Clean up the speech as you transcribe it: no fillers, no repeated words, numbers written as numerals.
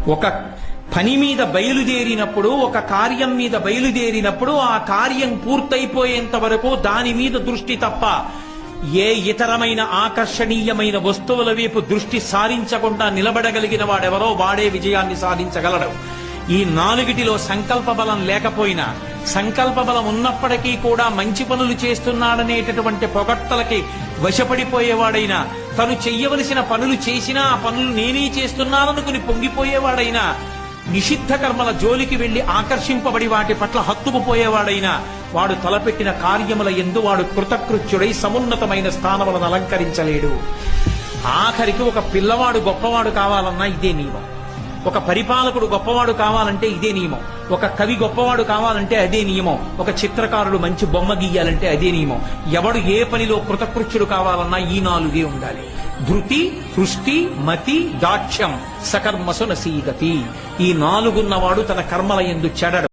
ఒక పని మీద బయలుదేరినప్పుడు, ఒక కార్యం మీద బయలుదేరినప్పుడు ఆ కార్యం పూర్తయిపోయేంత వరకు దాని మీద దృష్టి తప్ప ఏ ఇతరమైన ఆకర్షణీయమైన వస్తువుల వైపు దృష్టి సారించకుండా నిలబడగలిగిన వాడెవరో వాడే విజయాన్ని సాధించగలడు. ఈ నాలుగిటిలో సంకల్ప బలం లేకపోయినా, సంకల్ప బలం ఉన్నప్పటికీ కూడా మంచి పనులు చేస్తున్నాడనేటటువంటి పొగట్టలకి వశపడిపోయేవాడైనా, తను చెయ్యవలసిన పనులు చేసినా ఆ పనులు నేనే చేస్తున్నాననుకుని పొంగిపోయేవాడైనా, నిషిద్ధ కర్మల జోలికి వెళ్లి ఆకర్షింపబడి వాటి పట్ల హత్తుకుపోయేవాడైనా, వాడు తలపెట్టిన కార్యముల యందు వాడు కృతకృత్యుడై సమున్నతమైన స్థానములను అలంకరించలేడు. ఆఖరికి ఒక పిల్లవాడు గొప్పవాడు కావాలన్నా ఇదే నియమం, ఒక పరిపాలకుడు గొప్పవాడు కావాలంటే ఇదే నియమం, ఒక కవి గొప్పవాడు కావాలంటే అదే నియమం, ఒక చిత్రకారుడు మంచి బొమ్మ గీయాలంటే అదే నియమం. ఎవడు ఏ పనిలో కృతకృత్యుడు కావాలన్నా ఈ నాలుగే ఉండాలి. ధృతి, హృష్టి, మతి, దాక్ష్యం, సకర్మసు నసీగతి. ఈ నాలుగున్నవాడు తన కర్మల యందు చెడడు.